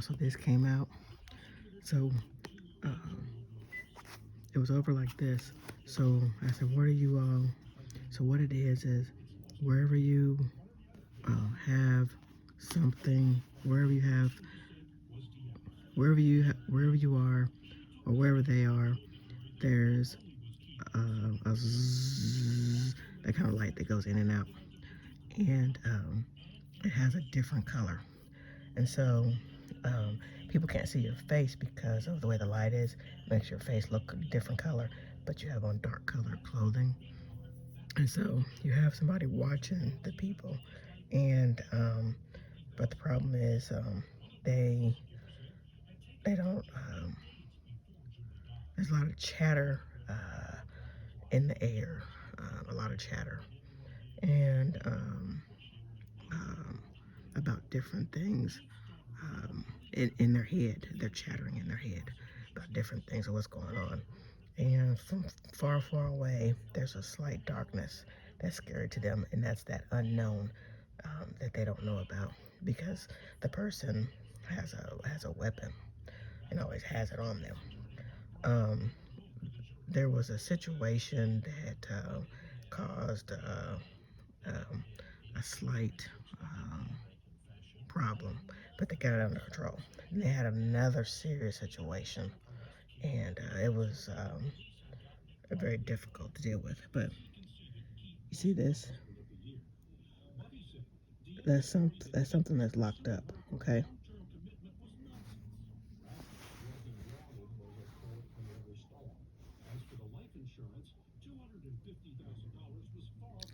So this came out. So it was over like this. So I said, what are you all? So what it is wherever you have something, wherever you are, or wherever they are, there's a zzz, that kind of light that goes in and out, and it has a different color. And so people can't see your face because of the way the light is. It makes your face look a different color, but you have on dark colored clothing. And so you have somebody watching the people, and but the problem is they they don't. There's a lot of chatter in the air, a lot of chatter, and about different things in their head. They're chattering in their head about different things of what's going on. And from far, far away, there's a slight darkness that's scary to them, and that's that unknown that they don't know about, because the person has a weapon and always has it on them. Um, there was a situation that caused um, a slight problem, but they got it under control. And they had another serious situation, and it was very difficult to deal with. But you see this? That's something that's locked up. Okay.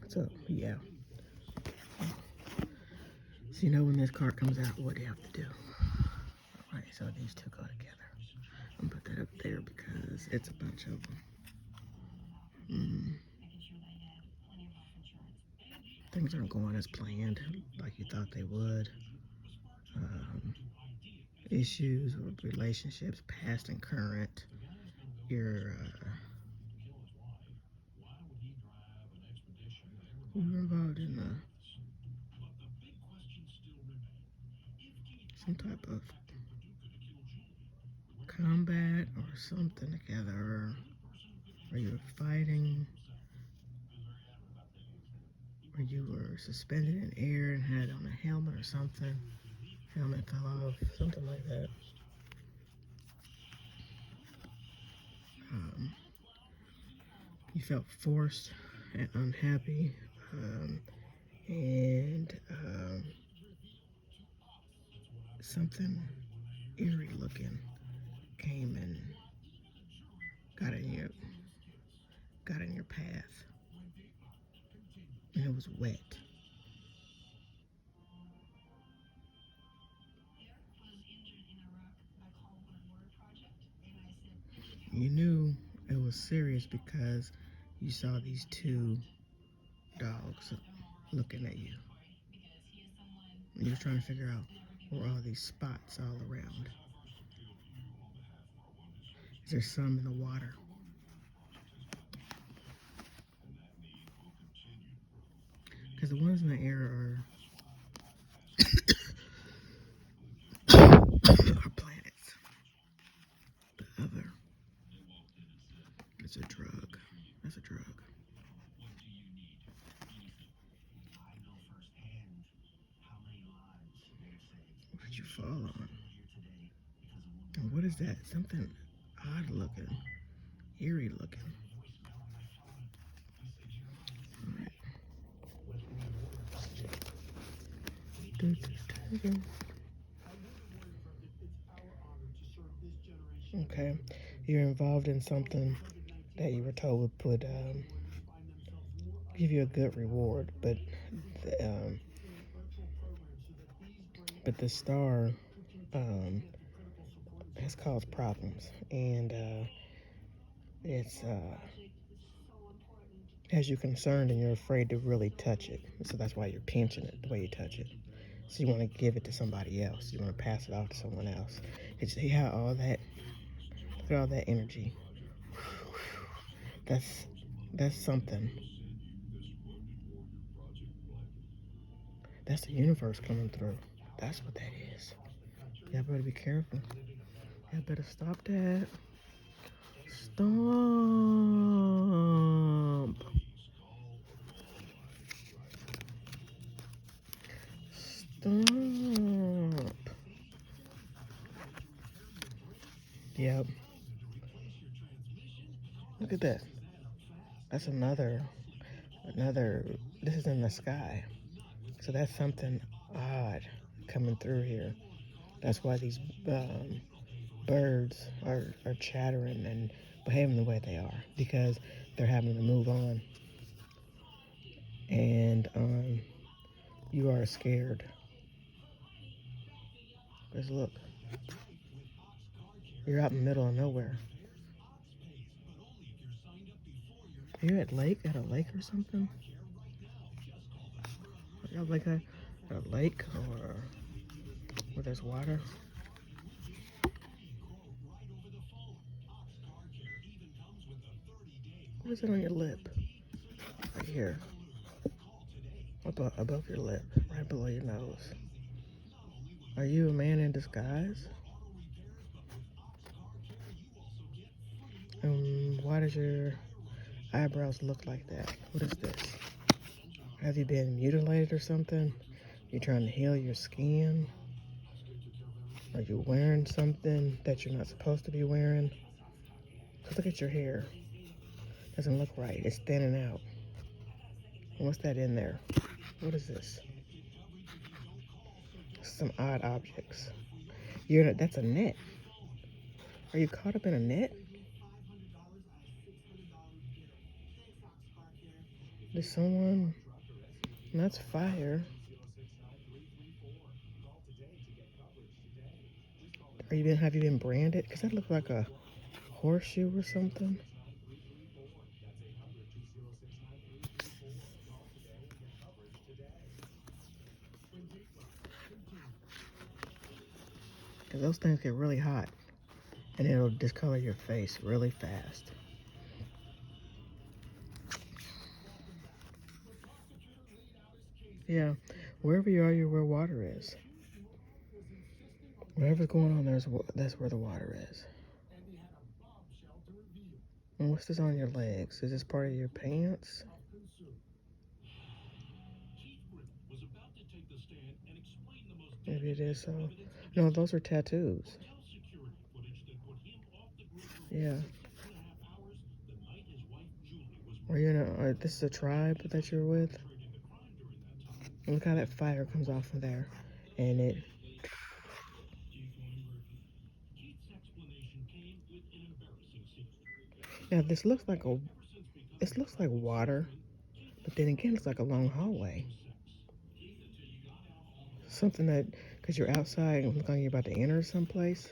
So yeah. So you know when this card comes out, what do you have to do? All right. So these two go together. I'm gonna put that up there because it's a bunch of them. Things aren't going as planned, like you thought they would. Um, Issues with relationships, past and current. You're involved in some type of combat or something together, or you were fighting, or you were suspended in air and had on a helmet or something. Helmet fell off, something like that. Um, you felt forced and unhappy, and something eerie looking came and got in your path, and it was wet. You knew it was serious because you saw these two dogs looking at you. And you were trying to figure out where all these spots all around. Is there some in the water? Because the ones in the air are planets. The other is a drug. That's a drug. What did you fall on? And what is that? Something odd looking, eerie looking. Okay, you're involved in something that you were told would give you a good reward, um, but the star um, has caused problems, and it's has you concerned, and you're afraid to really touch it. So that's why you're pinching it the way you touch it. So you want to give it to somebody else. You want to pass it off to someone else. It's see how look at all that energy. That's something. That's the universe coming through. That's what that is. Y'all better be careful. Y'all better stop that. Stomp. Stomp. Yep. Look at that. That's another, this is in the sky. So that's something odd coming through here. That's why these birds are chattering and behaving the way they are, because they're having to move on. And you are scared. Because look, you're out in the middle of nowhere. Are you at a lake or something? Are you like at a lake or where there's water? What is it on your lip? Right here. Above your lip, right below your nose. Are you a man in disguise? Why does your eyebrows look like that? What is this? Have you been mutilated or something? You're trying to heal your skin? Are you wearing something that you're not supposed to be wearing? Look at your hair. Doesn't look right. It's thinning out. And what's that in there? What is this? Some odd objects. That's a net. Are you caught up in a net? There's someone. That's fire. Have you been branded? Because that looks like a horseshoe or something. Because those things get really hot. And it'll discolor your face really fast. Yeah. Wherever you are, you're where water is. Whatever's going on, that's where the water is. And what's this on your legs? Is this part of your pants? Maybe it is so. No, those are tattoos. Yeah. This is a tribe that you're with? Look how that fire comes off of there. And it... Now, this looks like water, but then again, it's like a long hallway. Something that, because you're outside and looking like you're about to enter someplace,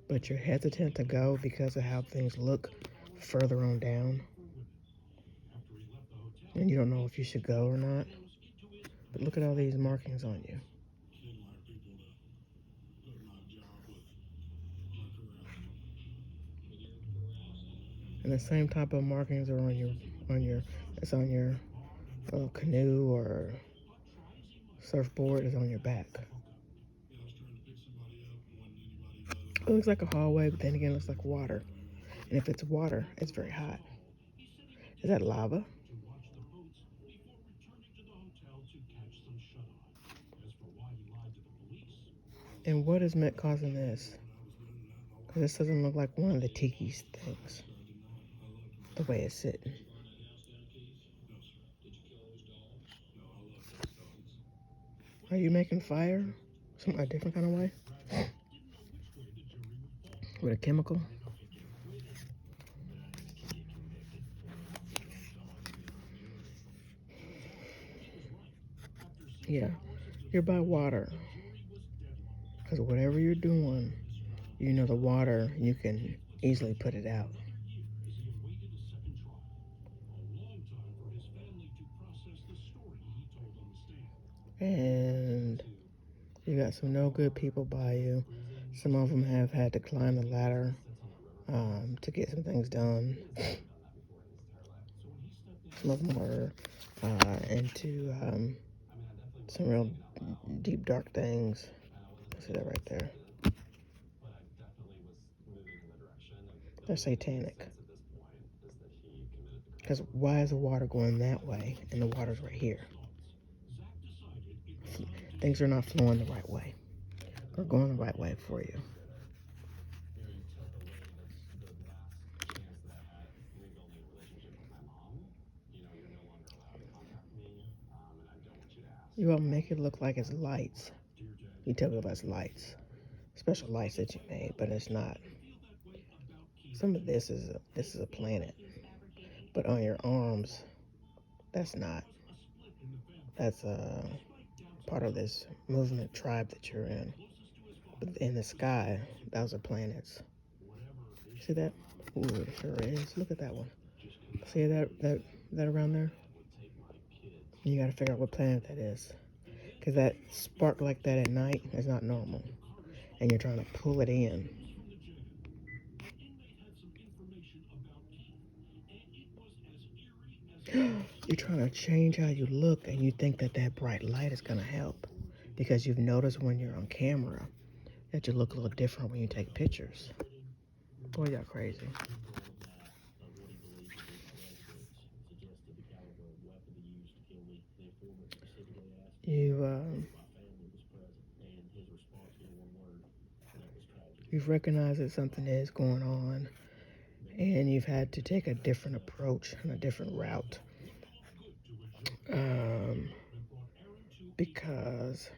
but you're hesitant to go because of how things look further on down. And you don't know if you should go or not. But look at all these markings on you. And the same type of markings are on your canoe or surfboard is on your back. It looks like a hallway, but then again, it looks like water. And if it's water, it's very hot. Is that lava? And what is causing this? Because this doesn't look like one of the tiki things. The way it's sitting. Are you making fire? A different kind of way? With a chemical? Yeah. You're by water. Because whatever you're doing, you know the water, you can easily put it out. And you got some no good people by you. Some of them have had to climb the ladder to get some things done. Some of them are into Some real deep, dark things. See that right there? They're satanic. Because why is the water going that way and the water's right here? Things are not flowing the right way or going the right way for you. You all make it look like it's lights. You tell people that's lights, special lights that you made, but it's not. Some of this is a planet, but on your arms, that's not. That's part of this movement tribe that you're in. But in the sky, those are planets. See that? Ooh, it sure is. Look at that one. See that around there? You gotta figure out what planet that is. Because that spark like that at night is not normal. And you're trying to pull it in. You're trying to change how you look, and you think that that bright light is going to help. Because you've noticed when you're on camera that you look a little different when you take pictures. Boy, y'all crazy. You've recognized that something is going on, and you've had to take a different approach and a different route. Because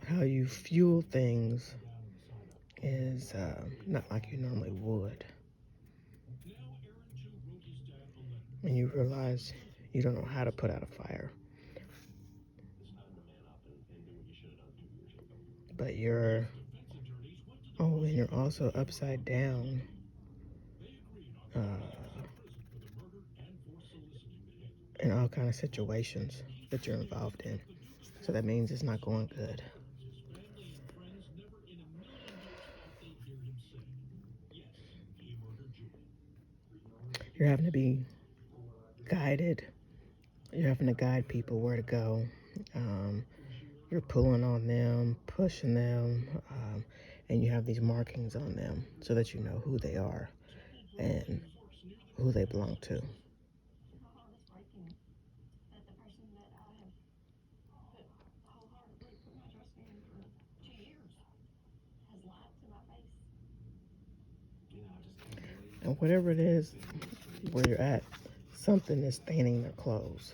how you fuel things is not like you normally would. And you realize you don't know how to put out a fire. But you're and you're also upside down in all kind of situations that you're involved in. So that means it's not going good. You're having to be guided. You're having to guide people where to go. You're pulling on them, pushing them, and you have these markings on them so that you know who they are and who they belong to. And whatever it is where you're at, something is staining their clothes.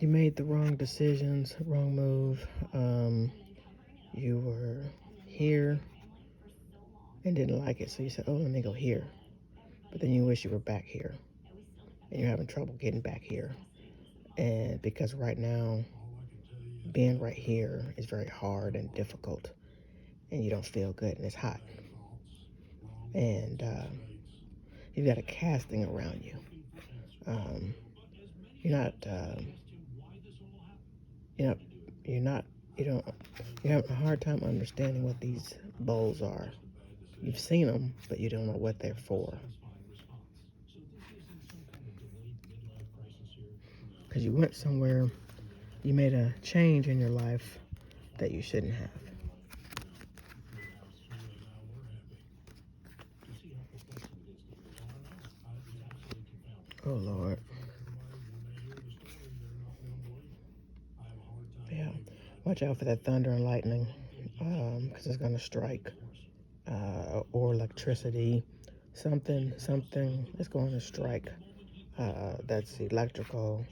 You made the wrong decisions, wrong move. You were here and didn't like it, so you said, oh, let me go here. But then you wish you were back here, and you're having trouble getting back here. And because right now, being right here is very hard and difficult, and you don't feel good, and it's hot. And you've got a casting around you. You're not, you have a hard time understanding what these bowls are. You've seen them, but you don't know what they're for. Because you went somewhere, you made a change in your life that you shouldn't have. Oh, Lord. Yeah. Watch out for that thunder and lightning, because it's going to strike. Or electricity. Something is going to strike. That's electrical.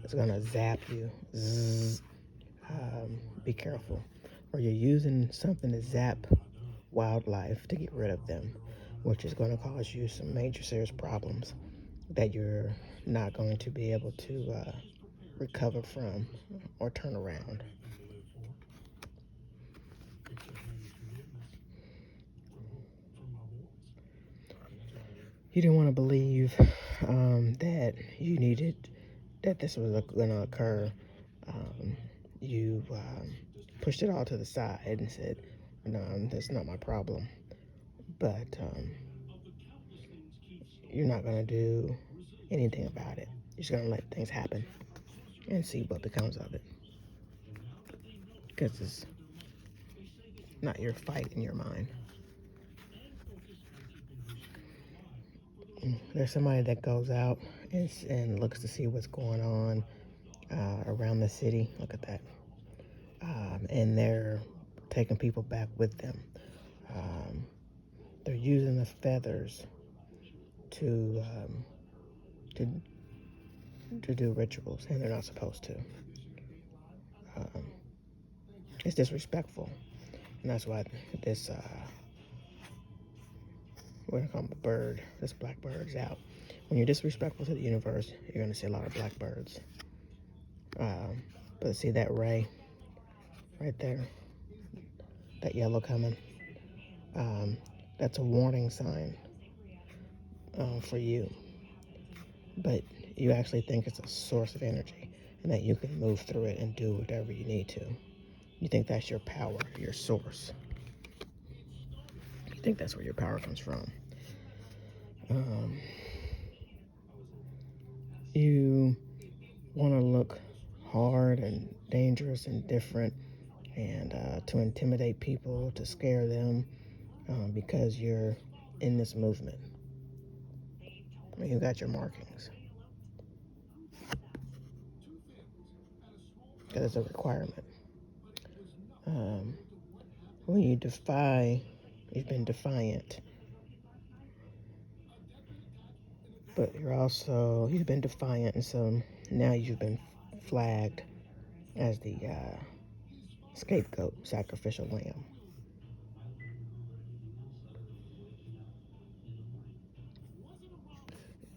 It's going to zap you. Zzz. Be careful. Or you're using something to zap wildlife to get rid of them, which is going to cause you some major serious problems that you're not going to be able to recover from or turn around. You didn't want to believe that you needed that this was going to occur, you pushed it all to the side and said, no, that's not my problem. But you're not going to do anything about it. You're just going to let things happen and see what becomes of it. Because it's not your fight in your mind. There's somebody that goes out and looks to see what's going on around the city. Look at that. And they're taking people back with them. They're using the feathers to do rituals, and they're not supposed to. It's disrespectful, and that's why this we're gonna call him a bird. This black bird is out. When you're disrespectful to the universe, you're gonna see a lot of blackbirds. But see that ray right there, that yellow coming. That's a warning sign for you. But you actually think it's a source of energy and that you can move through it and do whatever you need to. You think that's your power, your source. You think that's where your power comes from. You want to look hard and dangerous and different and to intimidate people, to scare them because you're in this movement. I mean, you got your markings. Because it's a requirement. When you defy, you've been defiant. But you've been defiant, and so now you've been flagged as the scapegoat, sacrificial lamb.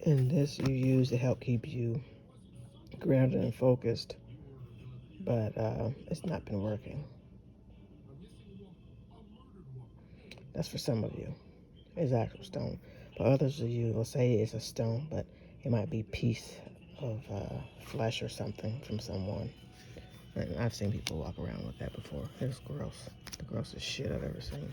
And this you use to help keep you grounded and focused, but it's not been working. That's for some of you. It's actual stone. For others of you, will say it's a stone, but it might be a piece of flesh or something from someone. And I've seen people walk around with that before. It's gross. The grossest shit I've ever seen.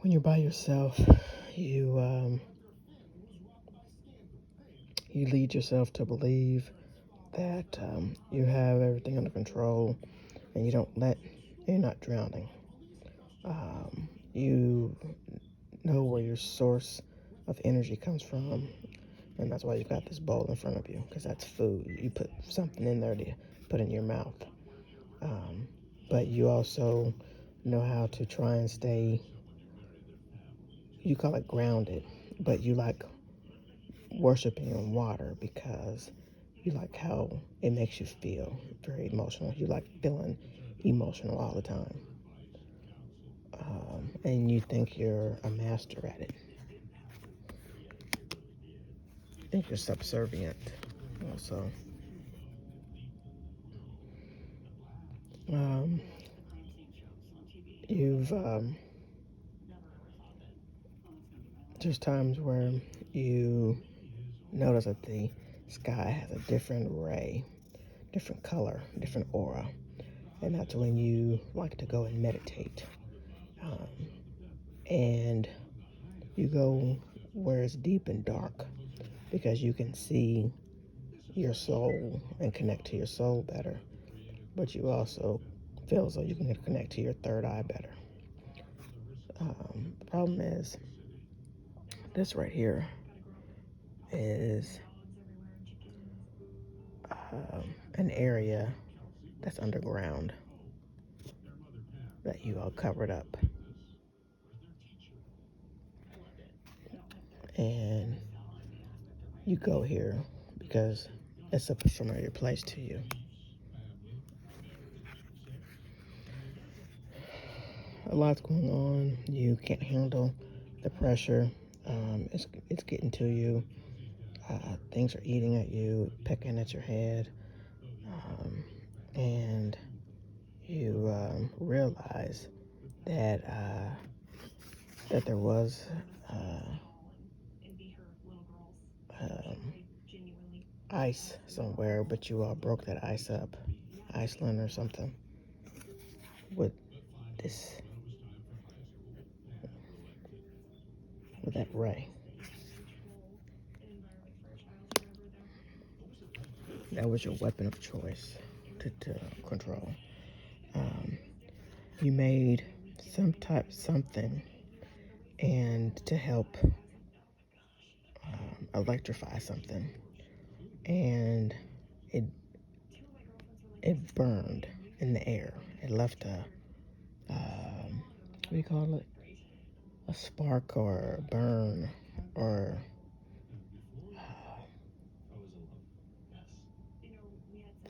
When you're by yourself, you you lead yourself to believe that you have everything under control, and you're not drowning. You know where your source of energy comes from, and that's why you got this bowl in front of you, because that's food. You put something in there to put in your mouth. But you also know how to try and stay, you call it grounded, but you like worshiping in water because you like how it makes you feel very emotional. You like feeling emotional all the time. And you think you're a master at it. You think you're subservient also. You've there's times where you notice that the sky has a different ray, different color, different aura, and that's when you like to go and meditate. And you go where it's deep and dark because you can see your soul and connect to your soul better, but you also feel as though you can connect to your third eye better. The problem is this right here is an area that's underground that you all covered up. And you go here because it's a familiar place to you. A lot's going on. You can't handle the pressure. It's getting to you. Things are eating at you, pecking at your head. And you realize that that there was um, ice somewhere, but you all broke that ice up, Iceland or something, with this, with that ray. That was your weapon of choice to control. You made something, and to help electrify something, and it it burned in the air. It left a what do you call it? A spark or a burn or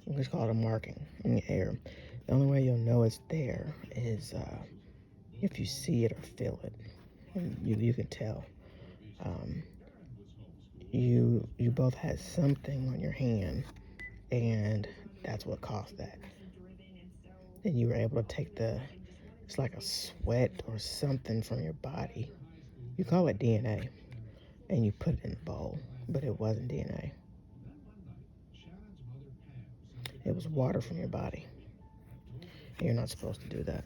it's called a marking in the air. The only way you'll know it's there is if you see it or feel it. And you can tell. Um, you both had something on your hand, and that's what caused that. And you were able to take it's like a sweat or something from your body. You call it DNA, and you put it in the bowl, but it wasn't DNA. It was water from your body. And you're not supposed to do that.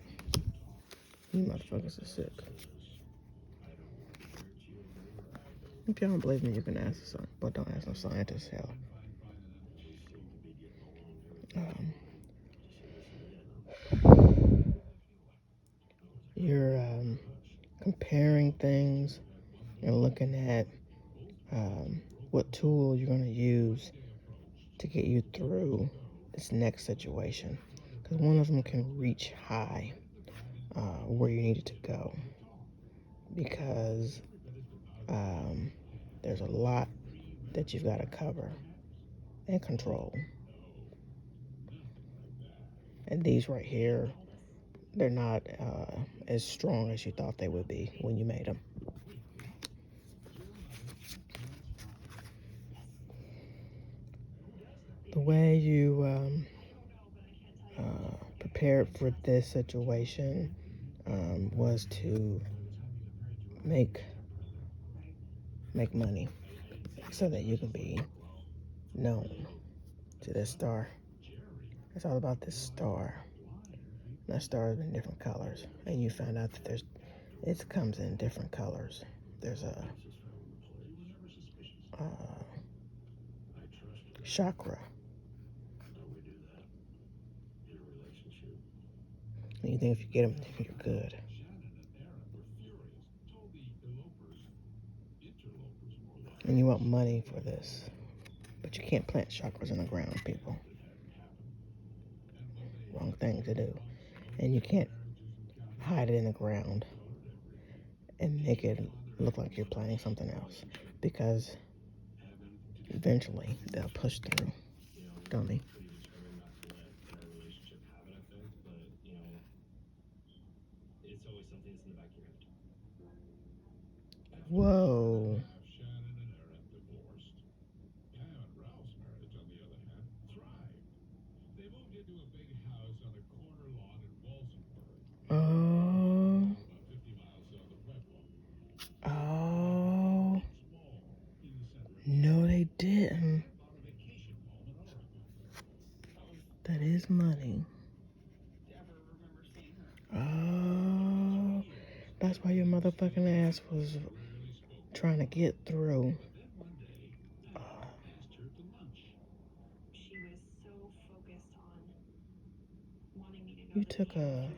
You motherfuckers are sick. If y'all don't believe me, you can ask some, but don't ask no scientists. Hell. You're comparing things and looking at what tool you're going to use to get you through this next situation. Because one of them can reach high where you need it to go. Because there's a lot that you've got to cover and control. And these right here, they're not as strong as you thought they would be when you made them. The way you prepared for this situation was to make money so that you can be known to this star. It's all about this star. And that star is in different colors, and you found out that it comes in different colors. There's a chakra. And you think if you get them, you're good. And you want money for this. But you can't plant chakras in the ground, people. Wrong thing to do. And you can't hide it in the ground and make it look like you're planting something else. Because eventually they'll push through. Don't they? Whoa. Oh. Oh. No, they didn't. That is money. Oh. That's why your motherfucking ass was trying to get through. You took a...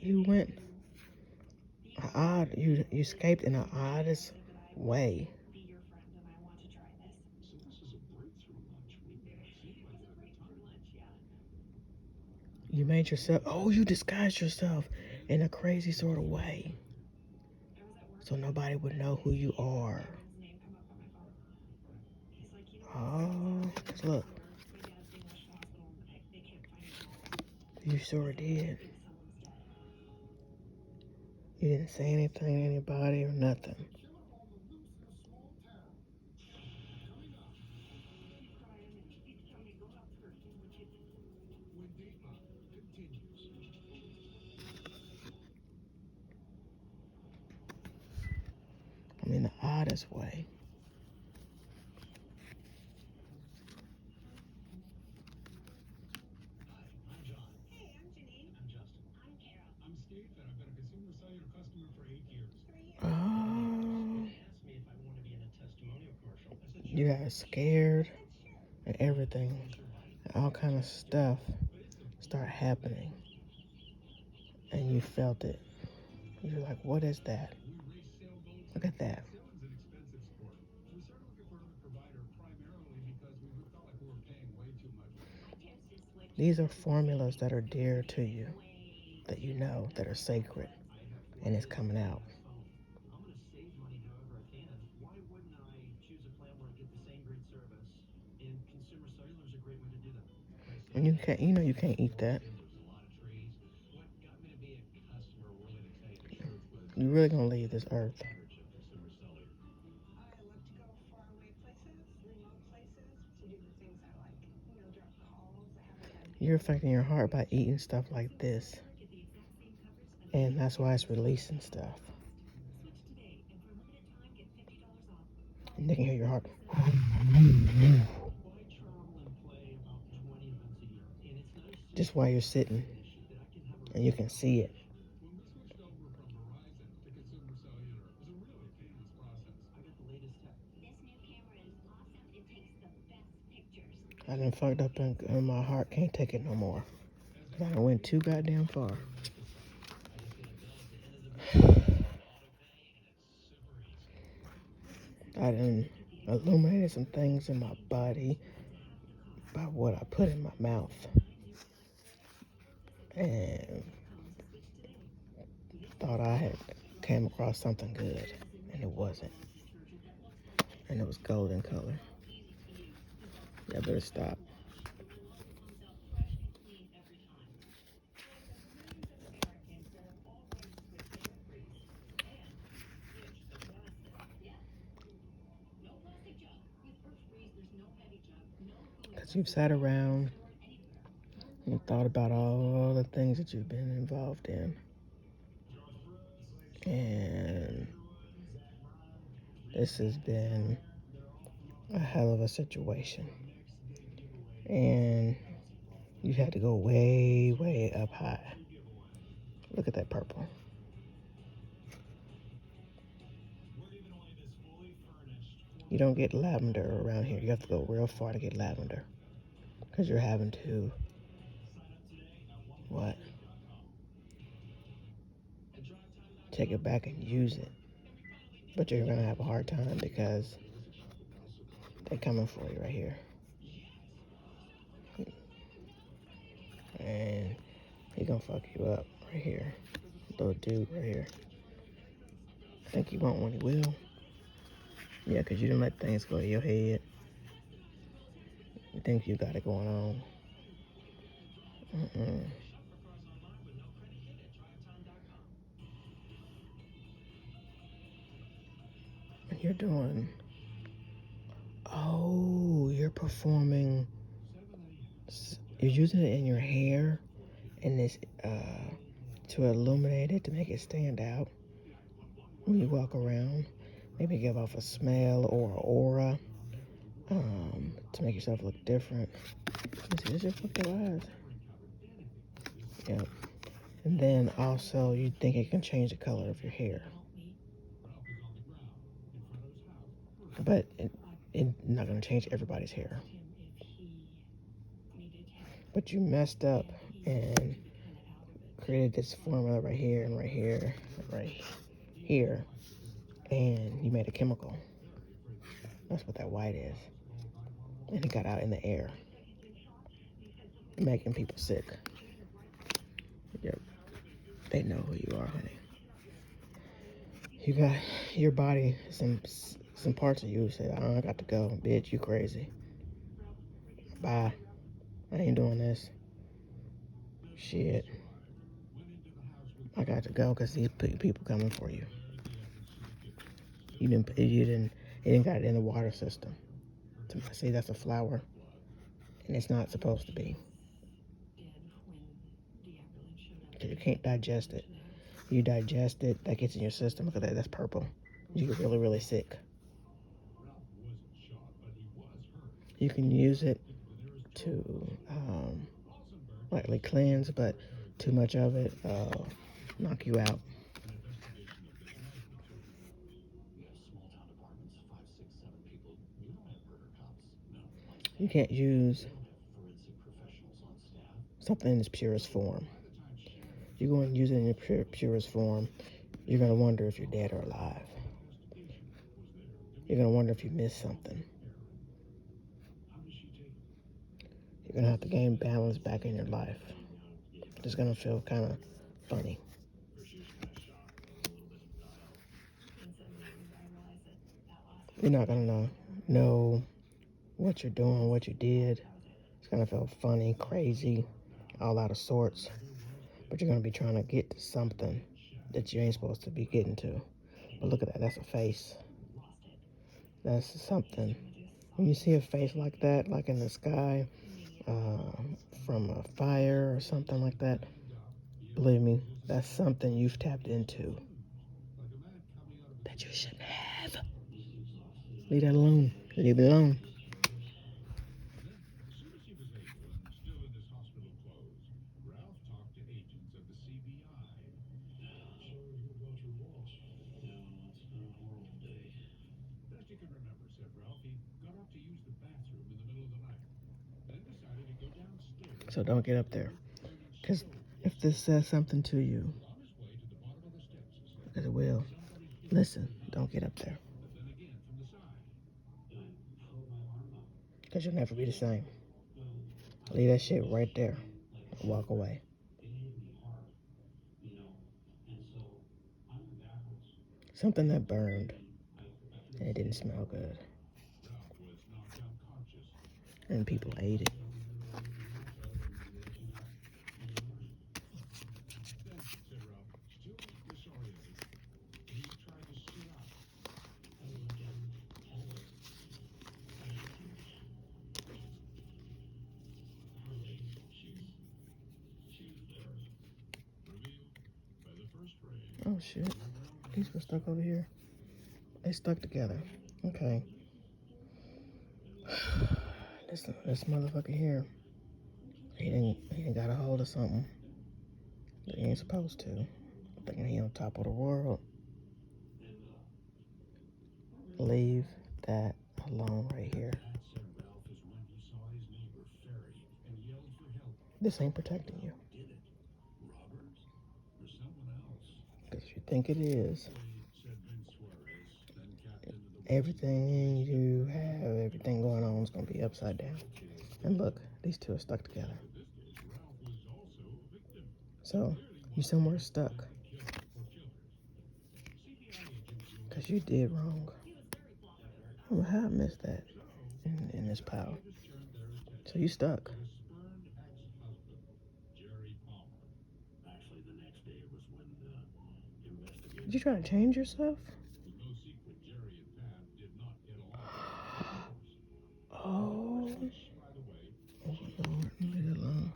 You went odd. You escaped in the oddest way. You made yourself... Oh, you disguised yourself in a crazy sort of way. So nobody would know who you are. Oh, look. You sure did. You didn't say anything to anybody or nothing. this way. Oh, you got scared and everything. All kind of stuff start happening. And you felt it. You're like, what is that? Look at that. These are formulas that are dear to you, that you know, that are sacred, and it's coming out. And you can't eat that. You're really gonna leave this earth. You're affecting your heart by eating stuff like this. And that's why it's releasing stuff. And they can hear your heart. Just while you're sitting. And you can see it. I done fucked up and my heart can't take it no more. Cause I done went too goddamn far. I done illuminated some things in my body by what I put in my mouth. And thought I had came across something good. And it wasn't. And it was golden color. Y'all better stop. Because you've sat around and thought about all the things that you've been involved in. And this has been a hell of a situation. And you had to go way, way up high. Look at that purple. You don't get lavender around here. You have to go real far to get lavender. Because you're having to, what? Take it back and use it. But you're going to have a hard time because they're coming for you right here. And he gonna fuck you up right here. Little dude right here. I think he won't when he will. Yeah, because you didn't let things go to your head. You think you got it going on. Mm-mm. And you're doing, oh, you're performing, you're using it in your hair and this, to illuminate it, to make it stand out when you walk around. Maybe give off a smell or an aura, to make yourself look different. Let's see, just fuck your eyes. Yep. And then also, you think it can change the color of your hair. But it's not going to change everybody's hair. But you messed up and created this formula right here and right here, right here. And you made a chemical. That's what that white is. And it got out in the air, making people sick. Yep. They know who you are, honey. You got your body, some parts of you say, I got to go. Bitch, you crazy. Bye. I ain't doing this. Shit. I got to go because these people coming for you. You didn't got it in the water system. See, that's a flower, and it's not supposed to be. You can't digest it. You digest it, that gets in your system. Look at that, that's purple. You get really, really sick. You can use it to lightly cleanse, but too much of it knock you out. You can't use something in its purest form. You go and use it in your purest form, you're going to wonder if you're dead or alive. You're going to wonder if you missed something. You're going to have to gain balance back in your life. It's going to feel kind of funny. You're not going to know what you're doing, what you did. It's going to feel funny, crazy, all out of sorts. But you're going to be trying to get to something that you ain't supposed to be getting to. But look at that. That's a face. That's something. When you see a face like that, like in the sky, from a fire or something like that, believe me, that's something you've tapped into that you shouldn't have. Leave that alone. Leave it alone. So don't get up there. Because if this says something to you, because it will, listen, don't get up there. Because you'll never be the same. Leave that shit right there and walk away. Something that burned and it didn't smell good. And people ate it. Oh shit. These were stuck over here. They stuck together. Okay. This motherfucker here. He didn't got a hold of something that he ain't supposed to. Thinking he on top of the world. Leave that alone right here. This ain't protecting you. Because you think it is. Everything you have, everything going on is going to be upside down. And look, these two are stuck together. So, you somewhere stuck. Because you did wrong. Well, how I missed that in this pile? So you stuck. Did you try to change yourself? Oh. Oh, Lord, leave it alone.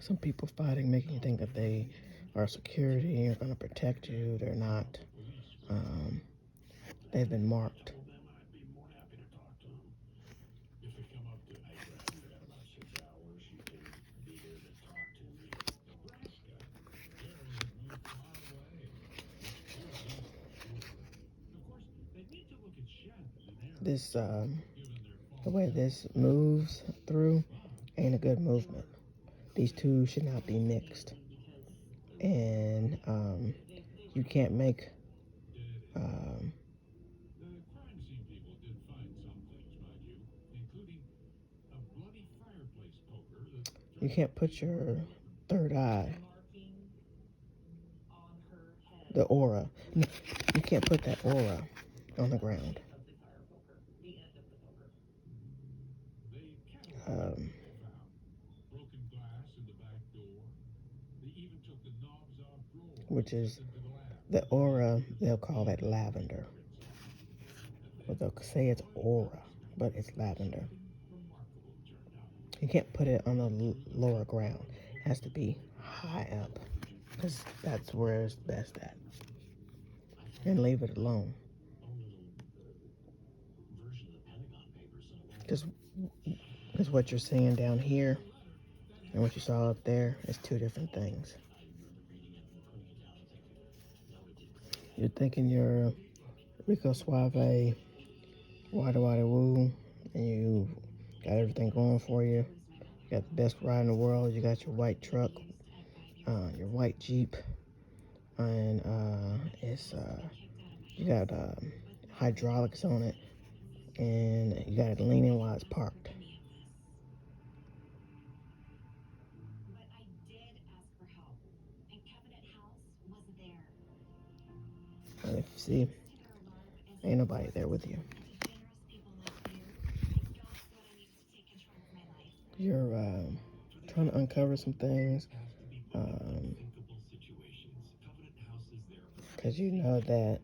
Some people fighting, making you think that they are security, are going to protect you. They're not. They've been marked. This, the way this moves through ain't a good movement. These two should not be mixed. And you can't make you can't put your third eye, the aura. You can't put that aura on the ground. Which is the aura, they'll call that lavender. Or they'll say it's aura, but it's lavender. You can't put it on the lower ground. It has to be high up, because that's where it's best at. and leave it alone. Because what you're seeing down here and what you saw up there is two different things. You're thinking you're Rico Suave, Wada Wada Woo, and you got everything going for you. You got the best ride in the world. You got your white truck, your white Jeep, and you got hydraulics on it, and you got it leaning while it's parked. And if you see, ain't nobody there with you. You're trying to uncover some things, because you know that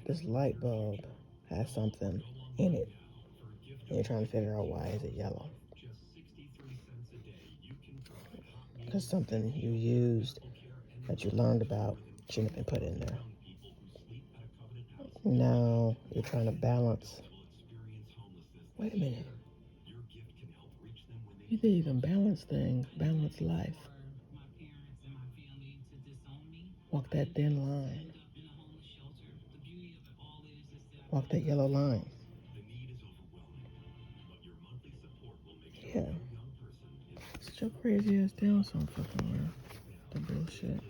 this light bulb has something in it, and you're trying to figure out why is it yellow. Because something you used that you learned about shouldn't have been put in there. Now you're trying to balance. Wait a minute. You think you can balance things, balance life. Walk that thin line. Walk that yellow line. Yeah. Sit your crazy ass down some fucking where. The bullshit.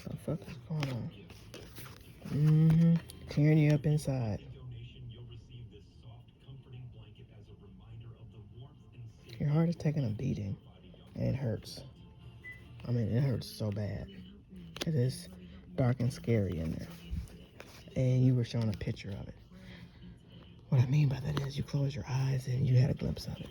What the fuck is going on? Tearing you up inside. Your heart is taking a beating, and it hurts. I mean, it hurts so bad. It is dark and scary in there. And you were showing a picture of it. What I mean by that is you closed your eyes and you had a glimpse of it.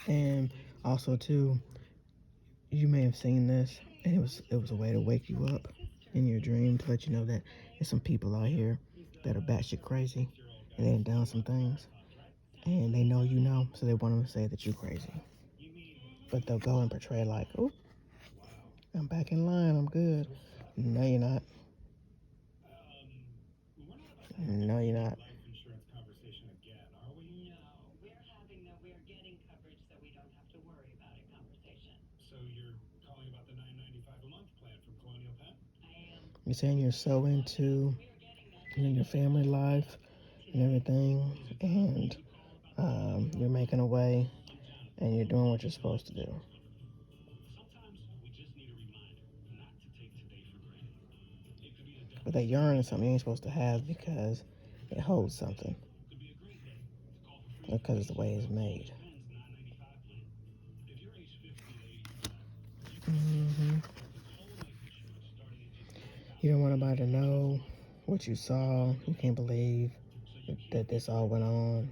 And also too, you may have seen this, and it was a way to wake you up in your dream to let you know that there's some people out here that are batshit crazy and they done done some things, and they know you know, so they want to say that you're crazy. But they'll go and portray like, oh, I'm back in line, I'm good. No, you're not. No, you're not. You're saying you're so into your family life and everything, and you're making a way, and you're doing what you're supposed to do. But that yarn is something you ain't supposed to have because it holds something. Because it's the way it's made. You don't want anybody to know what you saw. You can't believe that this all went on.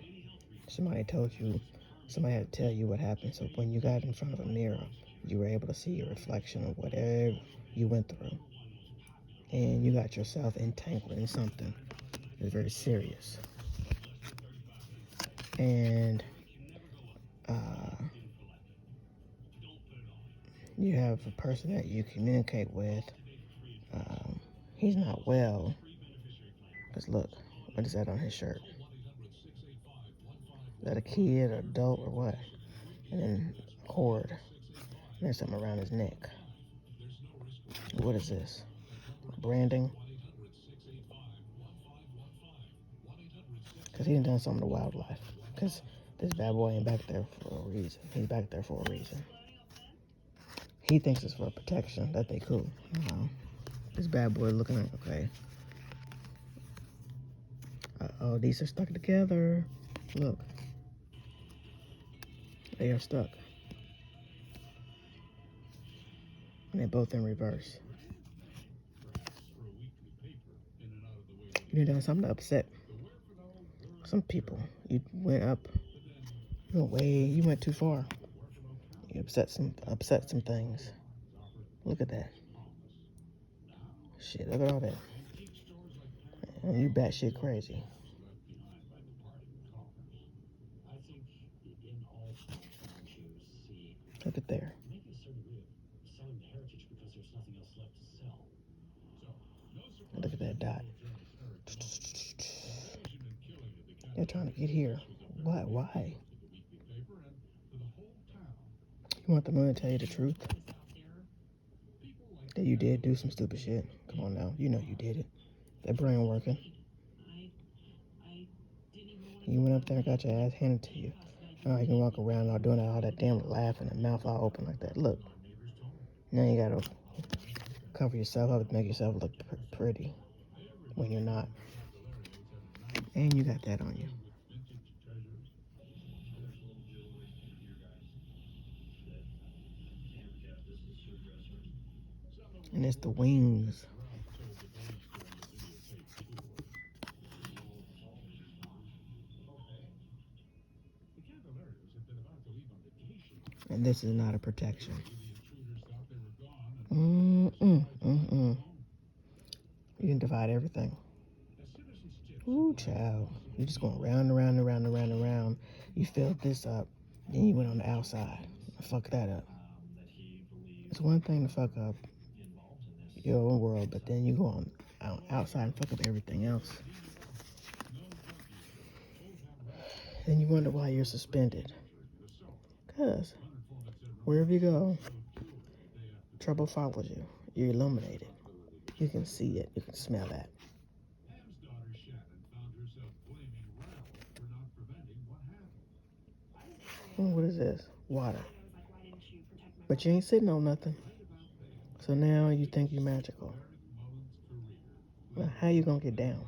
Somebody had to tell you what happened. So when you got in front of a mirror, you were able to see your reflection of whatever you went through. And you got yourself entangled in something that's very serious. And you have a person that you communicate with. He's not well. Because look, what is that on his shirt? Is that a kid or adult or what? And then a cord. And there's something around his neck. What is this? Branding? Because he done something to wildlife. Because this bad boy ain't back there for a reason. He's back there for a reason. He thinks it's for protection, that they cool. This bad boy looking like, okay. Uh-oh, these are stuck together. Look. They are stuck. And they're both in reverse. You done something to upset some people. You went up. You went too far. You upset some things. Look at that. Shit, look at all that. And you batshit crazy. Look at that dot. They're trying to get here. What? Why? You want them to tell you the truth? That you did do some stupid shit. Come on now. You know you did it. That brain working. You went up there and got your ass handed to you. Now you can walk around all doing all that damn laughing and mouth all open like that. Look. Now you gotta cover yourself up to make yourself look pretty when you're not. And you got that on you. And it's the wings. And this is not a protection. You can divide everything. Ooh, child. You're just going round and round and round and round and round. You filled this up. Then you went on the outside. Fuck that up. It's one thing to fuck up your own world, but then you go on outside and fuck up everything else. Then you wonder why you're suspended. Because wherever you go, trouble follows you. You're illuminated. You can see it. You can smell that. What is this? Water. But you ain't sitting on nothing. So now you think you're magical. Now how you gonna get down?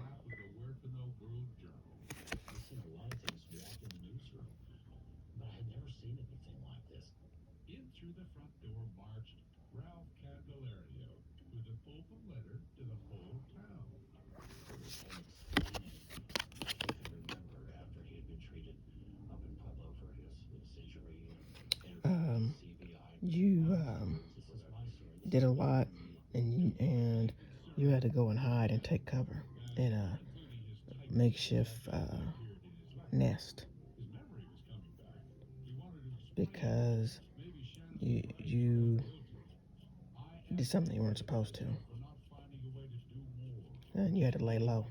You did a lot, and you had to go and hide and take cover in a makeshift nest because you did something you weren't supposed to, and you had to lay low.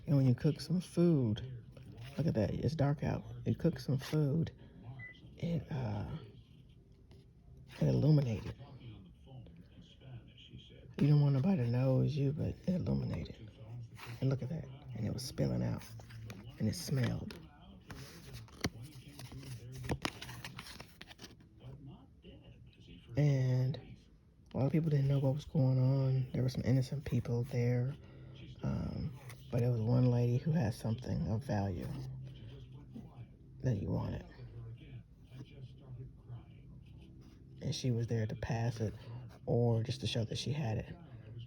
And when you cook some food, look at that, it's dark out. You cook some food, it illuminated. You don't want nobody to know it was you, but it illuminated. And look at that, and it was spilling out, and it smelled. And a lot of people didn't know what was going on. There were some innocent people there, but it was one lady who had something of value that you wanted. And she was there to pass it or just to show that she had it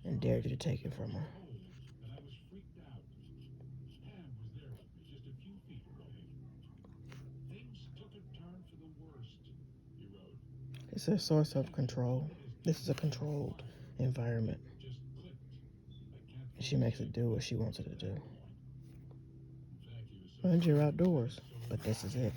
and dared you to take it from her. It's a source of control. This is a controlled environment. She makes it do what she wants it to do. And you're outdoors, but this is it.